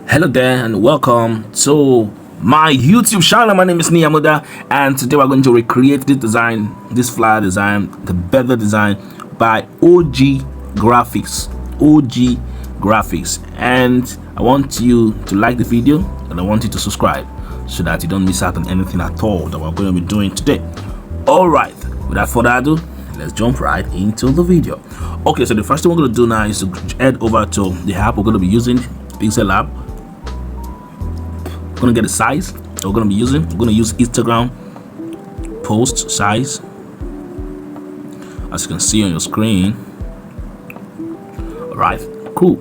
Hello there and welcome to my YouTube channel. My name is Niyamuda and today we're going to recreate this design, this flyer design, the better design by OG Graphics. And I want you to like the video and I want you to subscribe so that you don't miss out on anything at all that we're going to be doing today. Alright, without further ado, let's jump right into the video. Okay, so the first thing we're going to do now is to head over to the app we're going to be using, Pixel app. We're gonna get the size that we're gonna be using. We're gonna use Instagram post size, as you can see on your screen. All right, cool.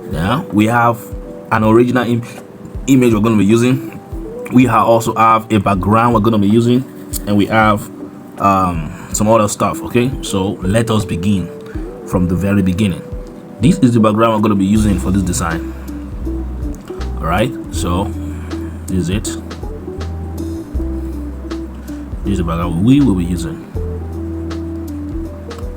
Now we have an original image we're gonna be using. We also have a background we're gonna be using, and we have some other stuff. Okay, so let us begin from the very beginning. This is the background we're gonna be using for this design. All right, so this is it. This is the background we will be using.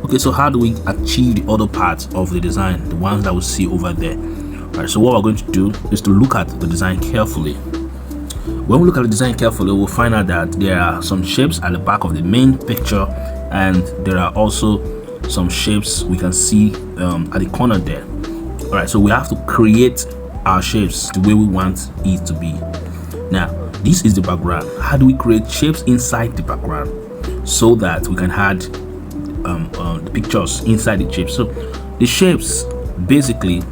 Okay, so how do we achieve the other parts of the design, the ones that we see over there? All right, so what we're going to do is to look at the design carefully. When we look at the design carefully, we'll find out that there are some shapes at the back of the main picture, and there are also some shapes we can see at the corner there. All right, so we have to create our shapes the way we want it to be. Now, this is the background. How do we create shapes inside the background so that we can add the pictures inside the shapes? So the shapes basically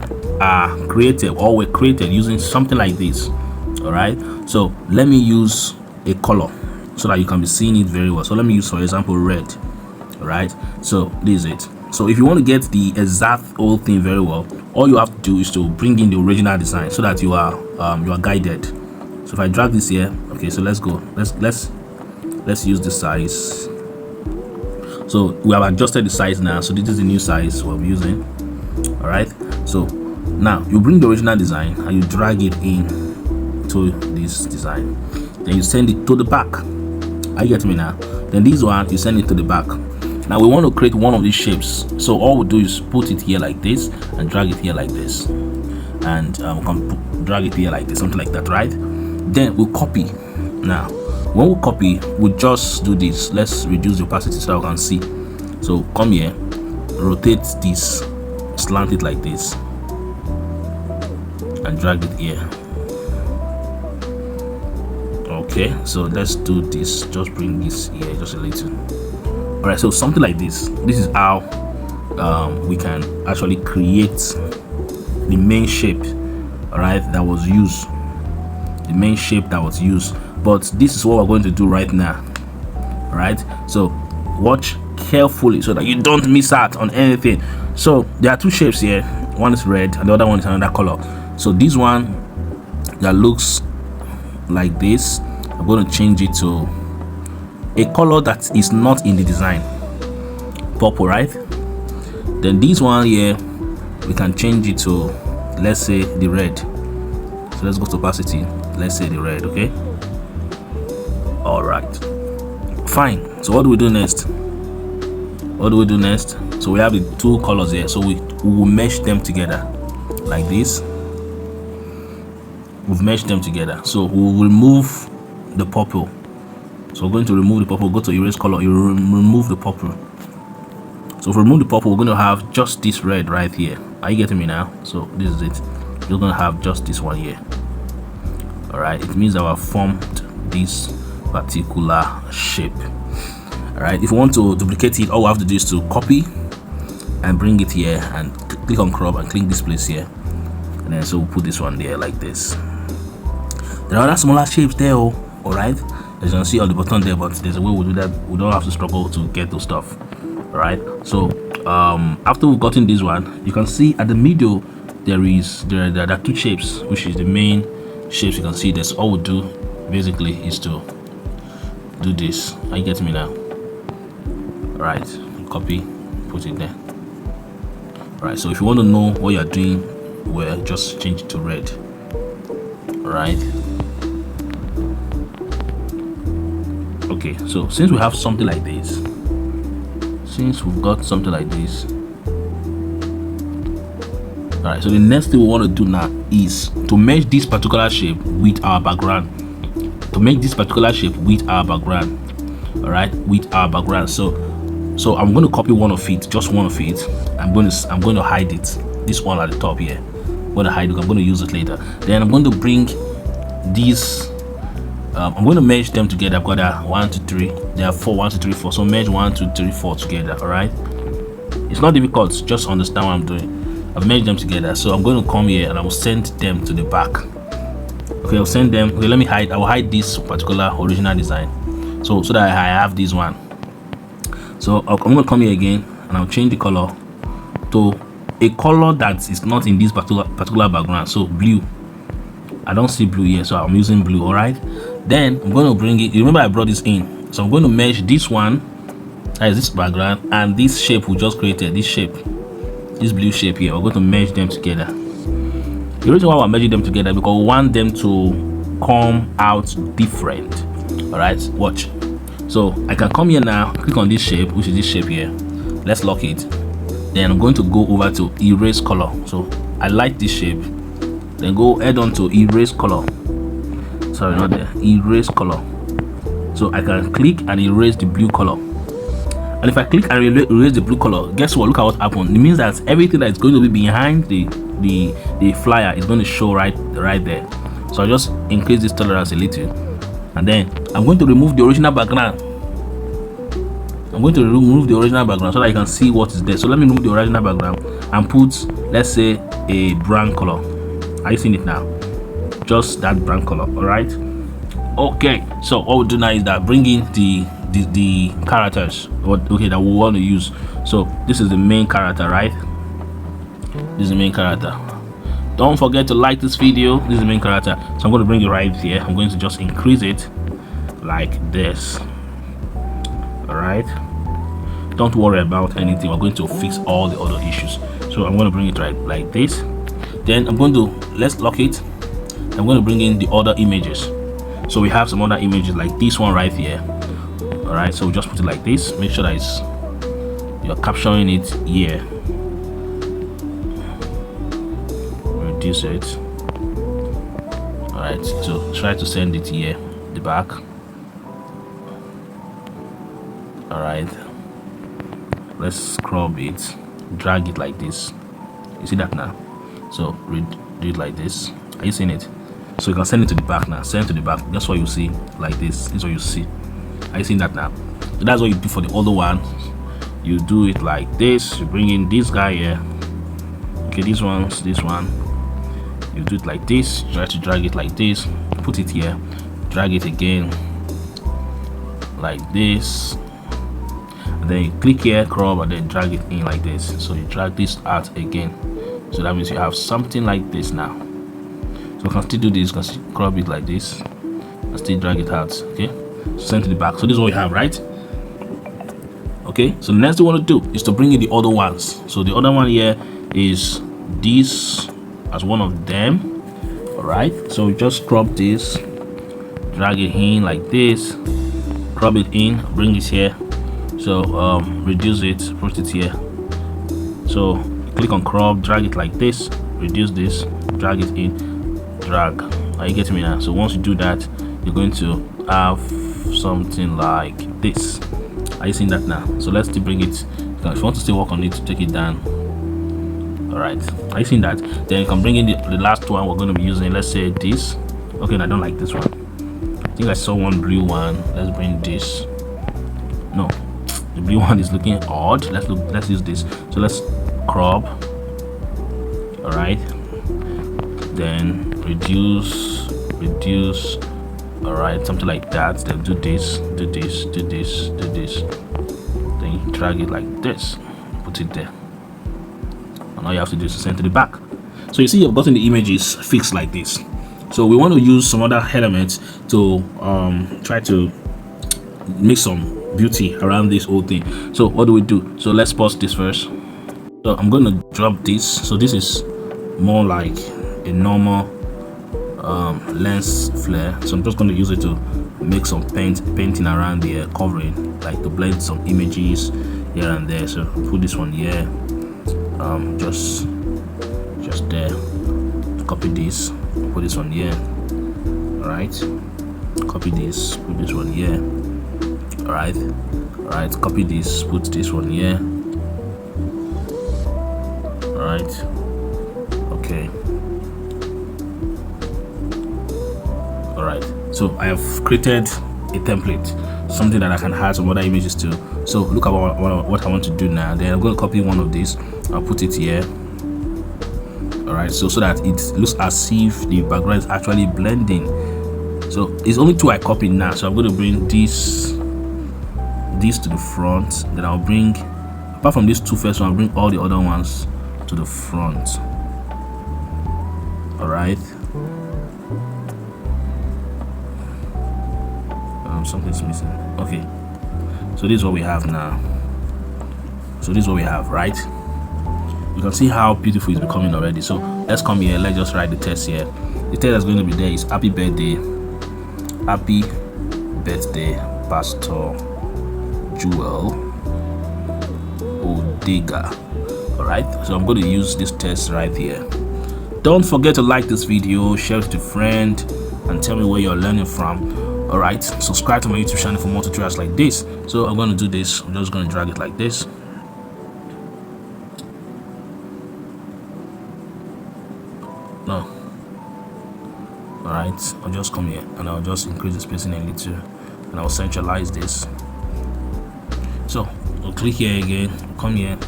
are created or were created using something like this. All right, so let me use a color so that you can be seeing it very well. So let me use, for example, red. All right, so this is it. So if you want to get the exact whole thing very well, all you have to do is to bring in the original design so that you are guided. So if I drag this here, okay, so let's go. Let's use the size. So we have adjusted the size now. So this is the new size we're using. All right. So now you bring the original design and you drag it in to this design. Then you send it to the back. Are you getting me now? Then this one you send it to the back. Now we want to create one of these shapes. So all we do is put it here like this and drag it here like this, and we can drag it here like this, something like that, right? Then we'll copy. Now when we copy, we'll just do this. Let's reduce the opacity so I can see. So come here, rotate this, slant it like this, and drag it here. Okay, so let's do this. Just bring this here just a little. All right, so something like this. This is how we can actually create the main shape. All right, that was used. The main shape that was used. But this is what we're going to do right now. All right, so watch carefully so that you don't miss out on anything. So there are two shapes here. One is red and the other one is another color. So this one that looks like this, I'm going to change it to a color that is not in the design, purple, right? Then this one here, we can change it to, let's say, the red. So let's go to opacity. Let's say the red. Okay, all right, fine. So what do we do next? So we have the two colors here, so we will mesh them together like this. We've meshed them together, so we'll remove the purple. So we're going to remove the purple, go to erase color, you remove the purple. So if we remove the purple, we're going to have just this red right here. Are you getting me now? So this is it. You're going to have just this one here. All right, it means that we have formed this particular shape. All right, if you want to duplicate it, all we have to do is to copy and bring it here and click on crop and click this place here. And then so we'll put this one there like this. There are other smaller shapes there, all right? As you can see on the button there, but there's a way we'll do that. We don't have to struggle to get those stuff. All right, so after we've gotten this one, you can see at the middle there are two shapes, which is the main shapes. You can see this. All we do basically is to do this. Are you getting me now? All right, copy, put it there. All right, so if you want to know what you're doing, well, just change it to red. All right. Okay, so since we have something like this, Alright, so the next thing we want to do now is to merge this particular shape with our background. To make this particular shape with our background. Alright, with our background. So I'm going to copy one of it, just one of it. I'm going to hide it. This one at the top here. I'm going to hide it. I'm going to use it later. Then I'm going to bring these. I'm going to merge them together. I've got a 1, 2, 3. There are 4, 1, 2, 3, 4. So merge 1, 2, 3, 4 together. Alright. It's not difficult. Just understand what I'm doing. I've merged them together. So I'm going to come here and I will send them to the back. Okay, I'll send them. Okay, let me hide. I will hide this particular original design. So that I have this one. So I'm going to come here again and I'll change the color to a color that is not in this particular background. So blue. I don't see blue here, so I'm using blue. All right. Then I'm going to bring it. Remember, I brought this in. So I'm going to merge this one, that is this background, and this shape we just created. This shape, this blue shape here. We're going to merge them together. The reason why we're merging them together is because we want them to come out different. All right. Watch. So I can come here now, click on this shape, which is this shape here. Let's lock it. Then I'm going to go over to erase color. So I like this shape. Then go head on to erase color. Sorry, not there. Erase color. So I can click and erase the blue color. And if I click and erase the blue color, guess what? Look at what happened. It means that everything that is going to be behind the flyer is going to show right there. So I'll just increase this tolerance a little. And then I'm going to remove the original background. I'm going to remove the original background so that you can see what is there. So let me remove the original background and put, let's say, a brown color. Are you seeing it now? Just that brown color. All right. Okay. So what we'll do now is that bring in the characters. Okay, that we want to use. So this is the main character, right? This is the main character. Don't forget to like this video. This is the main character. So I'm going to bring it right here. I'm going to just increase it like this. All right. Don't worry about anything. We're going to fix all the other issues. So I'm going to bring it right like this. Then I'm going to, let's lock it. I'm going to bring in the other images. So we have some other images like this one right here. All right. So we just put it like this. Make sure that you're capturing it here. Reduce it. All right. So try to send it here, the back. All right. Let's scrub it. Drag it like this. You see that now? So do it like this. Are you seeing it? So you can send it to the back now. Send it to the back. That's what you see like this. This is what you see. Are you seeing that now? So that's what you do for the other one. You do it like this. You bring in this guy here. Okay, this one. You do it like this. Try to drag it like this. Put it here. Drag it again like this. And then you click here, crop, and then drag it in like this. So you drag this out again. So that means you have something like this now. So you can still do this. You can still crop it like this and still drag it out. Okay, so send to the back. So this is what you have, right? Okay, so the next thing we want to do is to bring in the other ones. So the other one here is this as one of them. All right, so we just crop this, drag it in like this, crop it in, bring it here. So reduce it, put it here. So click on crop, drag it like this, reduce this, drag it in, drag. Are you getting me now? So once you do that, you're going to have something like this. Are you seeing that now? So let's still bring it. If you want to still work on it, take it down. All right. Are you seeing that? Then you can bring in the last one we're going to be using. Let's say this. Okay, I don't like this one. I think I saw one blue one. Let's bring this. No, the blue one is looking odd. Let's use this. So let's crop. All right. Then reduce. All right, something like that. Then do this. Then you drag it like this, put it there, and all you have to do is to send to the back. So you see you've gotten the images fixed like this. So we want to use some other elements to try to make some beauty around this whole thing. So what do we do? So let's pause this first. So I'm going to drop this. So this is more like a normal lens flare. So I'm just going to use it to make some painting around the covering, like to blend some images here and there. So put this one here. Just just there. Copy this, put this one here. All right, copy this, put this one here. All right, copy this, put this one here. All right, okay. All right, so I have created a template, something that I can add some other images to. So look at what I want to do now. Then I'm going to copy one of these. I'll put it here. All right, so that it looks as if the background is actually blending. So it's only two I copied now, so I'm going to bring this to the front. Then I'll bring, apart from these two first one, I'll bring all the other ones to the front. All right, something's missing. Okay, so this is what we have now. So this is what we have, right? You can see how beautiful it's becoming already. So let's come here, let's just write the text here. The text that's going to be there is happy birthday Pastor Joel Odega. All right, so I'm going to use this text right here. Don't forget to like this video, share it to a friend, and tell me where you're learning from. All right, subscribe to my YouTube channel for more tutorials like this. So I'm going to do this. I'm just going to drag it like this. No. All right, I'll just come here and I'll just increase the spacing a little, and I'll centralize this. So we'll click here again, come here,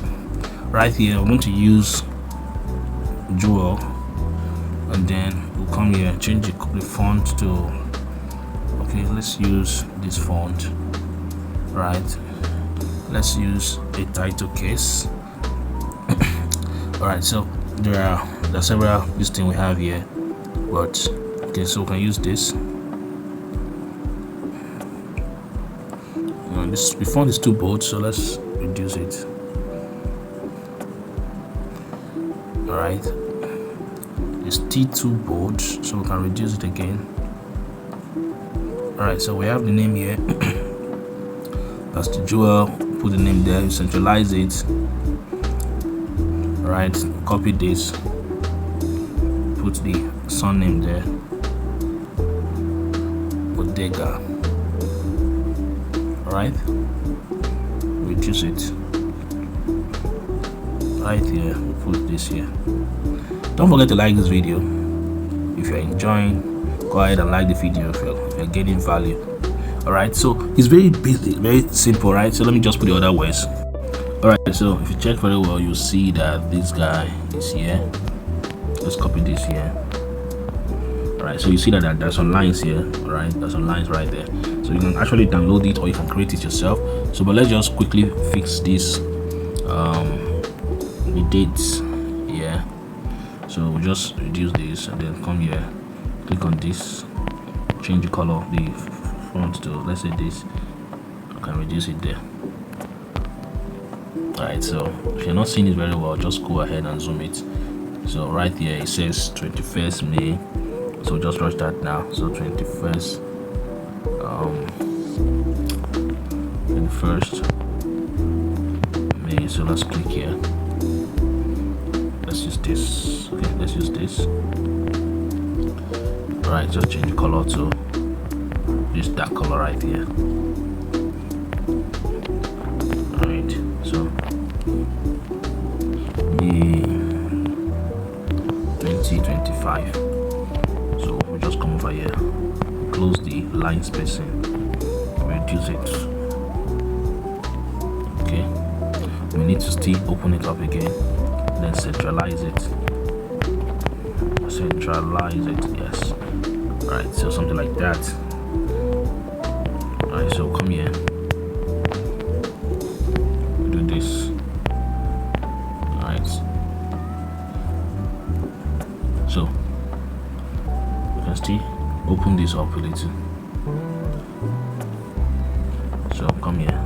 right here I'm going to use Joel, and then we'll come here, change the font to, okay, let's use this font. Right, let's use a title case. All right, so there are several this thing we have here, but okay, so we can use this. The font is too bold, so let's reduce it. All right, it's still too bold, so we can reduce it again. All right, so we have the name here. Pastor Joel, put the name there, centralize it. All right, copy this, put the son name there, Odega. All right, reduce it right here, put this here. Don't forget to like this video. If you're enjoying, go ahead and like the video if you're getting value. All right, so it's very basic, very simple, right? So let me just put the other words. All right, so if you check very well, you'll see that this guy is here. Let's copy this here. All right, so you see that there's some lines here. All right, there's some lines right there, so you can actually download it or you can create it yourself. So but let's just quickly fix this, the dates here. So we'll just reduce this and then come here, click on this, change the color of the font to, let's say this. I can reduce it there. All right, so if you're not seeing it very well, just go ahead and zoom it. So right here it says 21st May, so just rush that now. So 21st May. So let's click here, let's use this. Okay, let's use this. All right, just change the color to this dark color right here. All right, so May 2025. So we just come over here, close the line spacing, reduce it. Okay, we need to still open it up again, then centralize it. Yes. All right, so something like that. All right, so come here, do this. All right, so you can still open this up a little. So come here.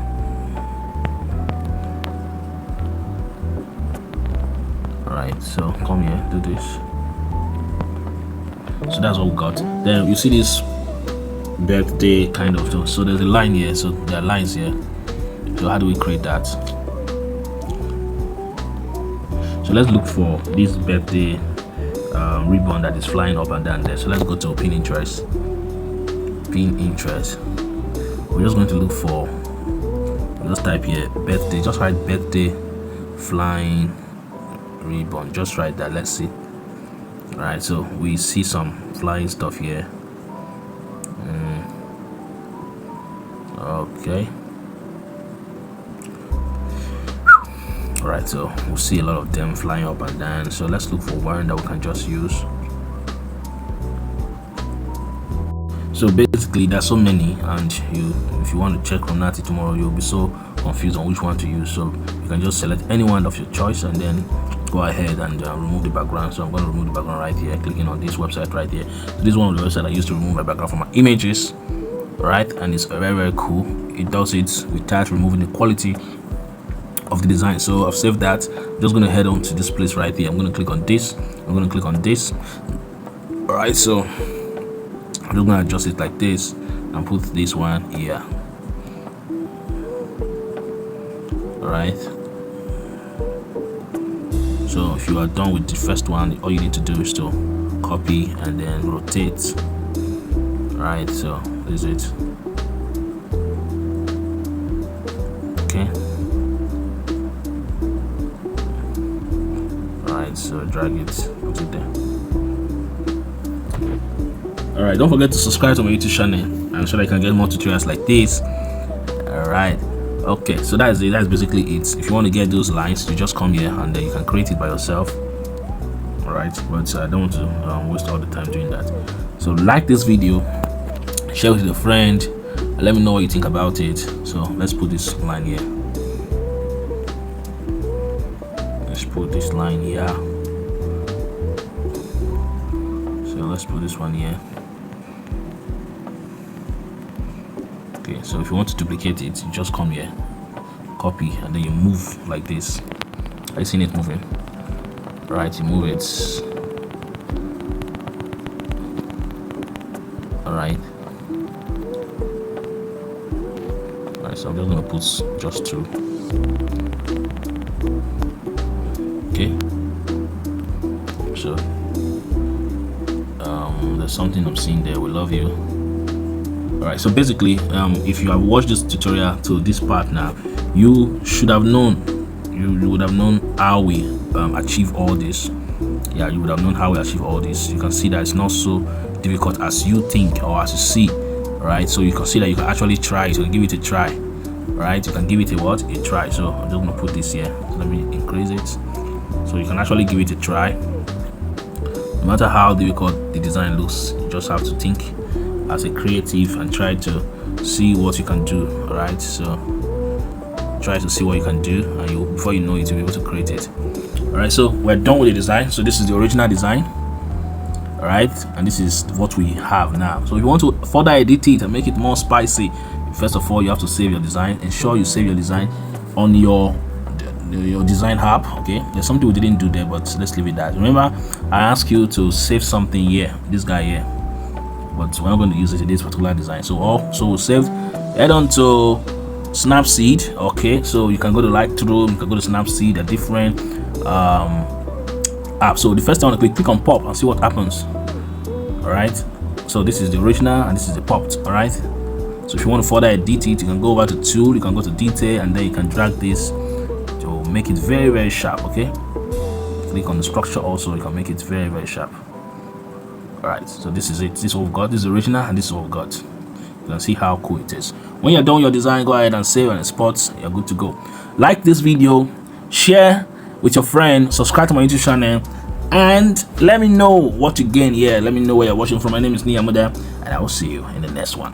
All right, so come here, do this. So that's what we got. Then you see this birthday kind of thing. So there's a line here, so there are lines here. So how do we create that? So let's look for this birthday ribbon that is flying up and down there. So let's go to pin interest. We're just going to look for, just type here birthday, just write birthday flying ribbon, just write that. Let's see. All right, so we see some flying stuff here. Okay. All right, so we'll see a lot of them flying up and down. So let's look for one that we can just use. So basically there's so many, and if you want to check from now till tomorrow, you'll be so confused on which one to use. So you can just select any one of your choice and then go ahead and remove the background. So I'm going to remove the background right here, clicking on this website right here. So this is one of the websites I used to remove my background from my images, right? And it's very cool. It does it without removing the quality of the design. So I've saved that. I'm just going to head on to this place right here. I'm going to click on this. I'm going to click on this. All right, so I'm just going to adjust it like this and put this one here. All right, so if you are done with the first one, all you need to do is to copy and then rotate. All right, so this is it. Okay. All right, so drag it, put it there. All right, don't forget to subscribe to my YouTube channel. I'm sure I can get more tutorials like this. All right. Okay, so that's it. That's basically it. If you want to get those lines, you just come here and then you can create it by yourself. All right, but I don't want to waste all the time doing that. So like this video, share it with a friend, and let me know what you think about it. So let's put this line here. Let's put this line here. So let's put this one here. Okay, so if you want to duplicate it, you just come here, copy, and then you move like this. Are you seeing it moving? Right, you move it. All right. All right, so I'm just gonna put just two. Okay. So there's something I'm seeing there. We love you. All right, so basically if you have watched this tutorial to this part now, you should have known, you would have known how we achieve all this. Yeah, you would have known how we achieve all this. You can see that it's not so difficult as you think or as you see. All right, so you can see that you can actually try. So you can give it a try. All right, you can give it a try. So I'm just gonna put this here. So let me increase it so you can actually give it a try. No matter how difficult the design looks, you just have to think as a creative and try to see what you can do. All right, so try to see what you can do, and you, before you know it, you'll be able to create it. All right, so we're done with the design. So this is the original design. All right, and this is what we have now. So if you want to further edit it and make it more spicy, first of all, you have to save your design. Ensure you save your design on your design app. Okay, there's something we didn't do there, but let's leave it that. Remember, I asked you to save something here, this guy here, but we're not going to use it in this particular design. So we'll save. Head on to Snapseed. Okay, so you can go to Lightroom, you can go to Snapseed, a different app. So the first time I want to click on pop and see what happens. All right, so this is the original and this is the popped. All right, so if you want to further edit it, you can go over to tool, you can go to detail, and then you can drag this to make it very sharp. Okay, click on the structure also, you can make it very sharp. All right, so this is it. This is what we've got. This is the original and this is what we've got. You can see how cool it is. When you're done with your design, go ahead and save and export. You're good to go. Like this video, share with your friend, subscribe to my YouTube channel, and let me know what you gain here. Let me know where you're watching from. My name is Niyamuda, and I will see you in the next one.